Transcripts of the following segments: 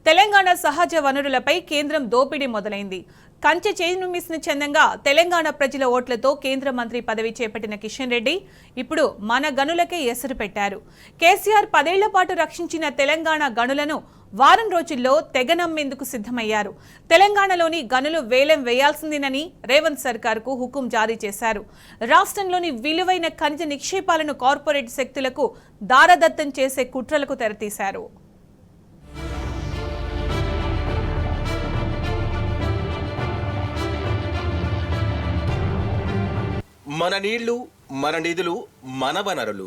తెలంగాణ సహజ వనరులపై కేంద్రం దోపిడీ మొదలైంది. కంచె చేనుమిసిన చందంగా తెలంగాణ ప్రజల ఓట్లతో కేంద్ర మంత్రి పదవి చేపట్టిన కిషన్ రెడ్డి ఇప్పుడు మన గనులకే ఎసరు పెట్టారు. కేసీఆర్ 10 ఏళ్ల పాటు రక్షించిన తెలంగాణ గనులను వారం రోజుల్లో తెగనమ్మేందుకు సిద్ధమయ్యారు. తెలంగాణలోని గనులు వేలం వేయాల్సిందేనని రేవంత్ సర్కార్కు హుకుం జారీ చేశారు. రాష్ట్రంలోని విలువైన ఖనిజ నిక్షేపాలను కార్పొరేట్ శక్తులకు దారదత్తం చేసే కుట్రలకు తెరతీశారు. మన నీళ్లు, మన నిధులు, మన వనరులు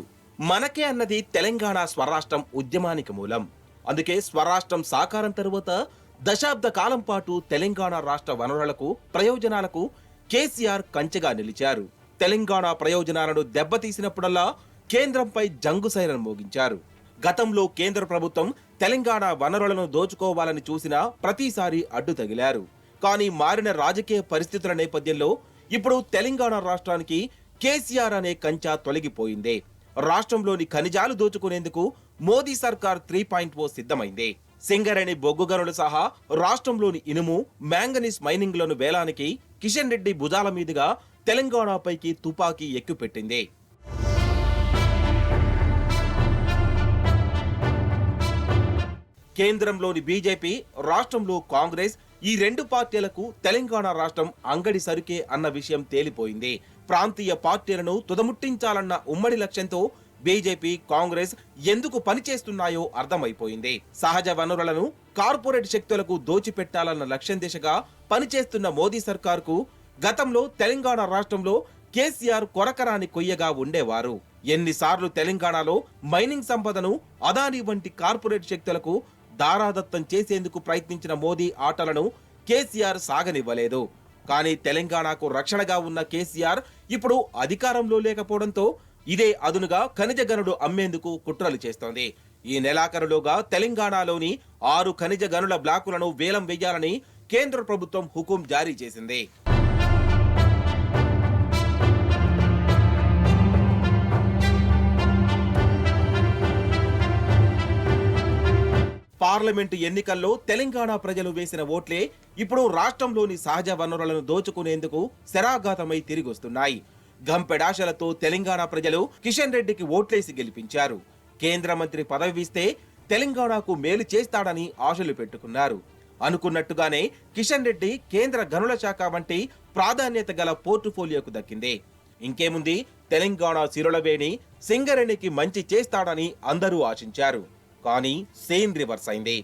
మనకే అన్నది తెలంగాణ స్వరాష్ట్రం ఉద్యమానికి మూలం. అందుకే స్వరాష్ట్రం సాకారం తరువాత దశాబ్ద కాలం పాటు తెలంగాణ రాష్ట్ర వనరులకు, ప్రయోజనాలకు కేసీఆర్ కంచెగా నిలిచారు. తెలంగాణ ప్రయోజనాలను దెబ్బతీసినప్పుడల్లా కేంద్రంపై జంగు సైరన్ మోగించారు. గతంలో కేంద్ర ప్రభుత్వం తెలంగాణ వనరులను దోచుకోవాలని చూసినా ప్రతిసారి అడ్డు తగిలారు. కానీ మారిన రాజకీయ పరిస్థితుల నేపథ్యంలో ఇప్పుడు తెలంగాణ రాష్ట్రానికి కేసీఆర్ అనే కంచె తొలగిపోయింది. రాష్ట్రంలోని ఖనిజాలు దోచుకునేందుకు మోదీ సర్కార్ 3.0 సిద్ధమైంది. సింగరేణి బొగ్గు గనులు సహా రాష్ట్రంలోని ఇనుము, మ్యాంగనీస్ మైనింగ్లను వేలానికి కిషన్ రెడ్డి భుజాల మీదుగా తెలంగాణపైకి తుపాకీ ఎక్కుపెట్టింది. కేంద్రంలోని బీజేపీ, రాష్ట్రంలో కాంగ్రెస్, ఈ రెండు పార్టీలకు తెలంగాణ రాష్ట్రం అంగడి సరుకే అన్న విషయం తేలిపోయింది. ప్రాంతీయ పార్టీలను తుదముట్టించాలన్న ఉమ్మడి లక్ష్యంతో బీజేపీ, కాంగ్రెస్ ఎందుకు పనిచేస్తున్నాయో అర్థమైపోయింది. సహజ వనరులను కార్పొరేట్ శక్తులకు దోచిపెట్టాలన్న లక్ష్యం దిశగా పనిచేస్తున్న మోదీ సర్కార్కు గతంలో తెలంగాణ రాష్ట్రంలో కేసీఆర్ కొరకరాని కొయ్యగా ఉండేవారు. ఎన్నిసార్లు తెలంగాణలో మైనింగ్ సంపదను అదానీ వంటి కార్పొరేట్ శక్తులకు దారాదత్తం చేసేందుకు ప్రయత్నించిన మోదీ ఆటలను కేసీఆర్ సాగనివ్వలేదు. కానీ తెలంగాణకు రక్షణగా ఉన్న కేసీఆర్ ఇప్పుడు అధికారంలో లేకపోవడంతో ఇదే అదునుగా ఖనిజ గనులు అమ్మేందుకు కుట్రలు చేస్తోంది. ఈ నెలాఖరులోగా తెలంగాణలోని 6 ఖనిజ గనుల బ్లాకులను వేలం వేయాలని కేంద్ర ప్రభుత్వం హుకుం జారీ చేసింది. పార్లమెంటు ఎన్నికల్లో తెలంగాణ ప్రజలు వేసిన ఓట్లే ఇప్పుడు రాష్ట్రంలోని సహజ వనరులను దోచుకునేందుకు శరాఘాతమై తిరిగొస్తున్నాయి. గంపెడాశలతో తెలంగాణ ప్రజలు కిషన్ రెడ్డికి ఓట్లేసి గెలిపించారు. కేంద్ర మంత్రి పదవి ఇస్తే తెలంగాణకు మేలు చేస్తాడని ఆశలు పెట్టుకున్నారు. అనుకున్నట్టుగానే కిషన్ రెడ్డి కేంద్ర గనుల శాఖ వంటి ప్రాధాన్యత గల పోర్టుఫోలియోకు దక్కింది. ఇంకేముంది, తెలంగాణ సిరులవేణి సింగరేణికి మంచి చేస్తాడని అందరూ ఆశించారు. కానీ సేమ్ రివర్స్ అయింది.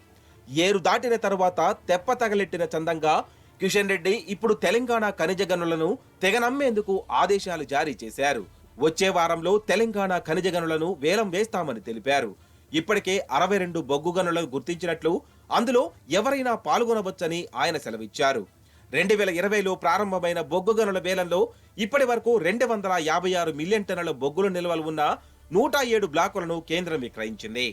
ఏరు దాటిన తరువాత తెప్ప తగలెట్టిన చందంగా కిషన్ రెడ్డి ఇప్పుడు తెలంగాణ ఖనిజ గనులను తెగనమ్మేందుకు ఆదేశాలు జారీ చేశారు. వచ్చే వారంలో తెలంగాణ ఖనిజ గనులను వేలం వేస్తామని తెలిపారు. ఇప్పటికే 62 బొగ్గు గనులను గుర్తించినట్లు, అందులో ఎవరైనా పాల్గొనవచ్చని ఆయన సెలవిచ్చారు. 2020లో ప్రారంభమైన బొగ్గు గనుల వేలంలో ఇప్పటి వరకు 256 మిలియన్ టన్నుల బొగ్గుల నిల్వలు ఉన్న 107 బ్లాకులను కేంద్రం విక్రయించింది.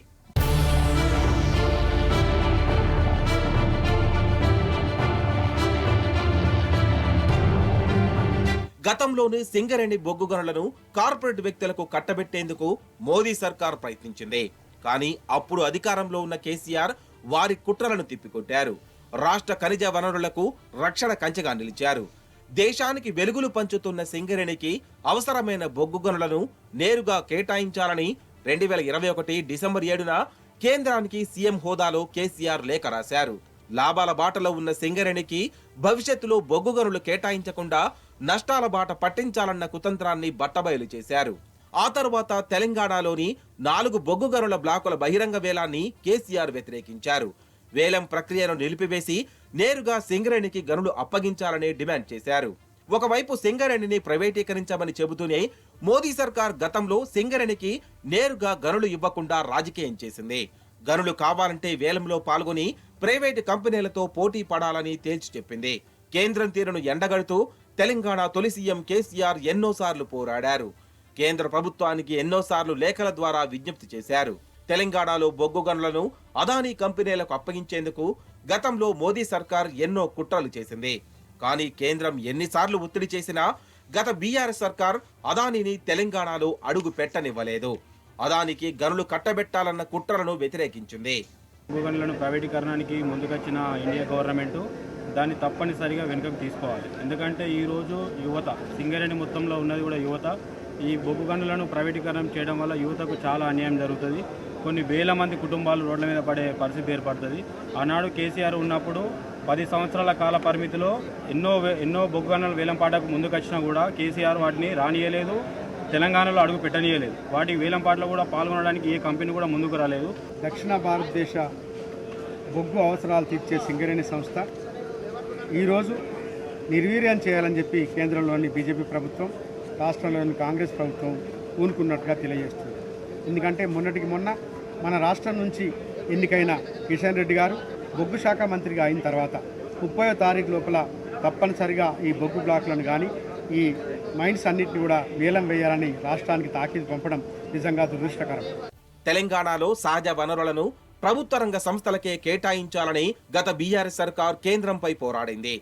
గతంలోనే సింగరేణి బొగ్గు గనులను కార్పొరేట్ వ్యక్తులకు కట్టబెట్టేందుకు మోదీ సర్కార్ ప్రయత్నించింది. కానీ అప్పుడు అధికారంలో ఉన్న కేసీఆర్ వారి కుట్రలను తిప్పికొట్టారు. రాష్ట్ర ఖనిజ వనరులకు రక్షణ కంచెగా నిలిచారు. దేశానికి వెలుగులు పంచుతున్న సింగరేణికి అవసరమైన బొగ్గు గనులను నేరుగా కేటాయించాలని 2021 డిసెంబర్ 7న కేంద్రానికి సీఎం హోదాలో కేసీఆర్ లేఖ రాశారు. లాభాల బాటలో ఉన్న సింగరేణికి భవిష్యత్తులో బొగ్గు గనులు కేటాయించకుండా నష్టాల బాట పట్టించాలన్న కుతంత్రాన్ని బట్టబయలు చేశారు. ఆ తరువాత తెలంగాణలోని 4 బొగ్గు గనుల బ్లాకుల బహిరంగ వేలాన్ని కేసీఆర్ వ్యతిరేకించారు. వేలం ప్రక్రియను నిలిపివేసి నేరుగా సింగరేణికి గనులు అప్పగించాలని డిమాండ్ చేశారు. ఒకవైపు సింగరేణిని ప్రైవేటీకరించమని చెబుతూనే మోదీ సర్కార్ గతంలో సింగరేణికి నేరుగా గనులు ఇవ్వకుండా రాజకీయం చేసింది. గనులు కావాలంటే వేలంలో పాల్గొని ప్రైవేటు కంపెనీలతో పోటీ పడాలని తేల్చి చెప్పింది. కేంద్రం తీరును ఎండగడుతూ తెలంగాణ తొలి సీఎం కేసీఆర్ ఎన్నోసార్లు పోరాడారు. కేంద్ర ప్రభుత్వానికి ఎన్నోసార్లు లేఖల ద్వారా విజ్ఞప్తి చేశారు. తెలంగాణలో బొగ్గు గనులను అదానీ కంపెనీలకు అప్పగించేందుకు గతంలో మోదీ సర్కార్ ఎన్నో కుట్రలు చేసింది. కానీ కేంద్రం ఎన్నిసార్లు ఒత్తిడి చేసినా గత బీఆర్ఎస్ సర్కార్ అదానీని తెలంగాణలో అడుగు పెట్టనివ్వలేదు. అదానికి గనులు కట్టబెట్టాలన్న కుట్రలను వ్యతిరేకించింది. భూగనులను ప్రైవేటీకరణానికి ముందుకొచ్చిన ఇండియా గవర్నమెంట్ దాన్ని తప్పనిసరిగా వెనుకకు తీసుకోవాలి. ఎందుకంటే ఈరోజు యువత సింగరేణి మొత్తంలో ఉన్నది కూడా యువత. ఈ బొగ్గు గనులను ప్రైవేటీకరణ చేయడం వల్ల యువతకు చాలా అన్యాయం జరుగుతుంది. కొన్ని వేల మంది కుటుంబాలు రోడ్ల మీద పడే పరిస్థితి ఏర్పడుతుంది. ఆనాడు కేసీఆర్ ఉన్నప్పుడు 10 సంవత్సరాల కాల పరిమితిలో ఎన్నో బొగ్గు గనుల వేలంపాటకు ముందుకు వచ్చినా కూడా కేసీఆర్ వాటిని రానియలేదు, తెలంగాణలో అడుగు పెట్టనీయలేదు. వాటి వేలంపాటలో కూడా పాల్గొనడానికి ఏ కంపెనీ కూడా ముందుకు రాలేదు. దక్షిణ భారతదేశ బొగ్గు అవసరాలు తీర్చే సింగరేణి సంస్థ ఈరోజు నిర్వీర్యం చేయాలని చెప్పి కేంద్రంలోని బీజేపీ ప్రభుత్వం, రాష్ట్రంలోని కాంగ్రెస్ ప్రభుత్వం పూనుకున్నట్టుగా తెలియజేస్తుంది. ఎందుకంటే మొన్నటికి మొన్న మన రాష్ట్రం నుంచి ఎన్నికైన కిషన్ రెడ్డి గారు బొగ్గు శాఖ మంత్రిగా అయిన తర్వాత 30వ తారీఖు లోపల తప్పనిసరిగా ఈ బొగ్గు బ్లాక్లను కానీ ఈ మైన్స్ అన్నింటినీ కూడా వేలం వేయాలని రాష్ట్రానికి తాకీదు పంపడం నిజంగా దురదృష్టకరం. తెలంగాణలో సహజ వనరులను ప్రభుత్వ రంగ సంస్థలకే కేటాయించాలని గత బీఆర్ఎస్ సర్కార్ కేంద్రంపై పోరాడింది.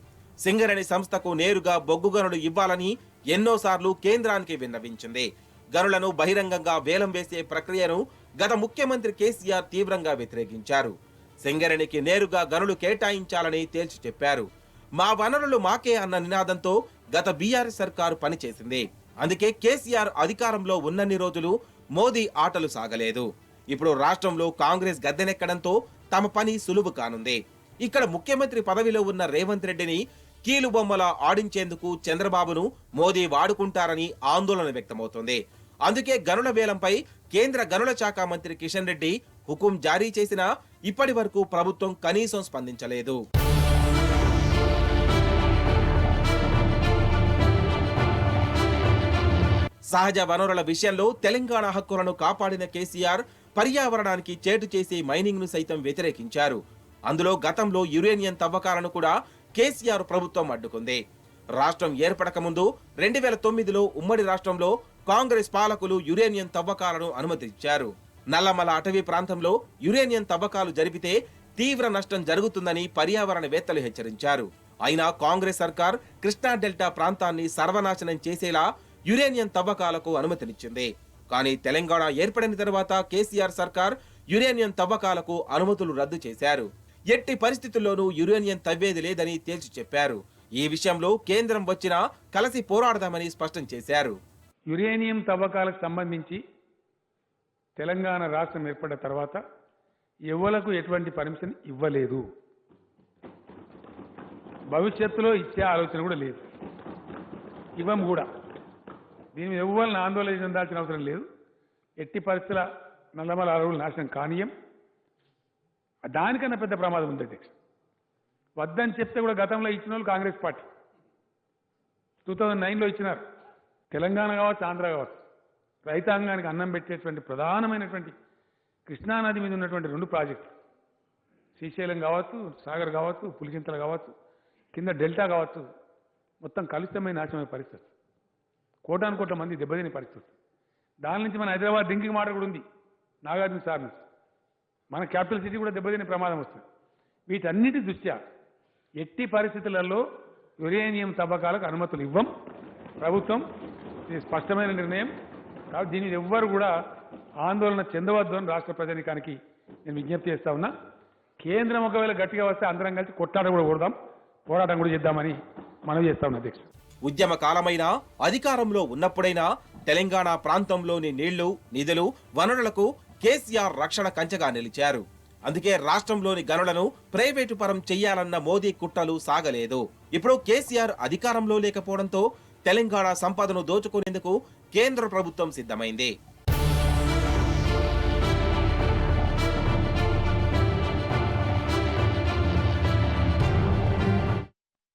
సింగరేణి సంస్థకు నేరుగా బొగ్గు గనులు ఇవ్వాలని ఎన్నోసార్లు కేంద్రానికి విన్నవించింది. గనులను బహిరంగంగా వేలం వేసే ప్రక్రియను గత ముఖ్యమంత్రి కేసీఆర్ తీవ్రంగా వ్యతిరేకించారు. సింగరేణికి నేరుగా గనులు కేటాయించాలని తేల్చి చెప్పారు. మా వనరులు మాకే అన్న నినాదంతో గత బీఆర్ఎస్ సర్కారు పనిచేసింది. అందుకే కేసీఆర్ అధికారంలో ఉన్నన్ని రోజులు మోదీ ఆటలు సాగలేదు. ఇప్పుడు రాష్ట్రంలో కాంగ్రెస్ గద్దెనెక్కడంతో తమ పని సులువు కానుంది. ఇక్కడ ముఖ్యమంత్రి పదవిలో ఉన్న రేవంత్ రెడ్డిని కీలుబొమ్మలా ఆడించేందుకు చంద్రబాబును మోదీ వాడుకుంటారని ఆందోళన వ్యక్తమవుతోంది. అందుకే గనుల వేలంపై కేంద్ర గనుల శాఖ మంత్రి కిషన్ రెడ్డి హుకుం జారీ చేసినా ఇప్పటి వరకు ప్రభుత్వం కనీసం స్పందించలేదు. సహజ వనరుల విషయంలో తెలంగాణ హక్కులను కాపాడిన కేసీఆర్ పర్యావరణానికి చేటు చేసే మైనింగ్ ను సైతం వ్యతిరేకించారు. అందులో గతంలో యురేనియం తవ్వకాలను కూడా కేసీఆర్ ప్రభుత్వం అడ్డుకుంది. రాష్ట్రం ఏర్పడక ముందు 2009లో ఉమ్మడి రాష్ట్రంలో కాంగ్రెస్ పాలకులు యురేనియం తవ్వకాలను అనుమతించారు. నల్లమల అటవీ ప్రాంతంలో యురేనియం తవ్వకాలు జరిపితే తీవ్ర నష్టం జరుగుతుందని పర్యావరణవేత్తలు హెచ్చరించారు. అయినా కాంగ్రెస్ సర్కార్ కృష్ణా డెల్టా ప్రాంతాన్ని సర్వనాశనం చేసేలా యురేనియం తవ్వకాలకు అనుమతినిచ్చింది. కానీ తెలంగాణ ఏర్పడిన తర్వాత కేసీఆర్ సర్కార్ యురేనియం తవ్వకాలకు అనుమతులు రద్దు చేశారు. ఎట్టి పరిస్థితుల్లోనూ యురేనియం తవ్వేది లేదని తేల్చి చెప్పారు. ఈ విషయంలో కేంద్రం వచ్చినా కలిసి పోరాడదామని స్పష్టం చేశారు. యురేనియం తవ్వకాలకు సంబంధించి తెలంగాణ రాష్ట్రం ఏర్పడిన తర్వాత ఎవలకు ఎటువంటి పర్మిషన్ ఇవ్వలేదు. భవిష్యత్తులో ఇచ్చే ఆలోచన కూడా లేదు, ఇవ్వం కూడా. దీని ఎవరిని ఆందోళన చెందాల్సిన అవసరం లేదు. ఎట్టి పరిస్థితుల నల్లమల అడవులు నాశనం కానీయం. దానికన్నా పెద్ద ప్రమాదం ఉంది అధ్యక్ష. వద్దని చెప్తే కూడా గతంలో ఇచ్చిన వాళ్ళు కాంగ్రెస్ పార్టీ 2009లో ఇచ్చినారు. తెలంగాణ కావచ్చు, ఆంధ్ర కావచ్చు, రైతాంగానికి అన్నం పెట్టేటువంటి ప్రధానమైనటువంటి కృష్ణానది మీద ఉన్నటువంటి 2 ప్రాజెక్టులు, శ్రీశైలం కావచ్చు, సాగర్ కావచ్చు, పులిచింతలు కావచ్చు, కింద డెల్టా కావచ్చు, మొత్తం కలుషితమైన నాశనమైన పరిస్థితి. కోటానుకోట్ల మంది దెబ్బతినే పరిస్థితి. దాని నుంచి మన హైదరాబాద్ డ్రింకింగ్ వాటర్ కూడా ఉంది, నాగార్జున సార్ నుంచి. మన క్యాపిటల్ సిటీ కూడా దెబ్బతినే ప్రమాదం వస్తుంది. వీటన్నిటి దృష్ట్యా ఎట్టి పరిస్థితులలో యురేనియం తవ్వకాలకు అనుమతులు ఇవ్వం ప్రభుత్వం. ఇది స్పష్టమైన నిర్ణయం. కాబట్టి దీని ఎవ్వరు కూడా ఆందోళన చెందవద్దు అని రాష్ట్ర ప్రజానీకానికి నేను విజ్ఞప్తి చేస్తా ఉన్నా. కేంద్రం ఒకవేళ గట్టిగా వస్తే అందరం కలిసి కొట్లాట కూడా కొడదాం, పోరాటం కూడా చేద్దామని మనవి చేస్తా ఉన్నా అధ్యక్ష. ఉద్యమ కాలమైనా అధికారంలో ఉన్నప్పుడైనా తెలంగాణ ప్రాంతంలోని నీళ్లు, నిధులు, వనరులకు కేసీఆర్ రక్షణ కంచెగా నిలిచారు. అందుకే రాష్ట్రంలోని గనులను ప్రైవేటు పరం చెయ్యాలన్న మోదీ కుట్రలు సాగలేదు. ఇప్పుడు కేసీఆర్ అధికారంలో లేకపోవడంతో తెలంగాణ సంపదను దోచుకునేందుకు కేంద్ర ప్రభుత్వం సిద్ధమైంది.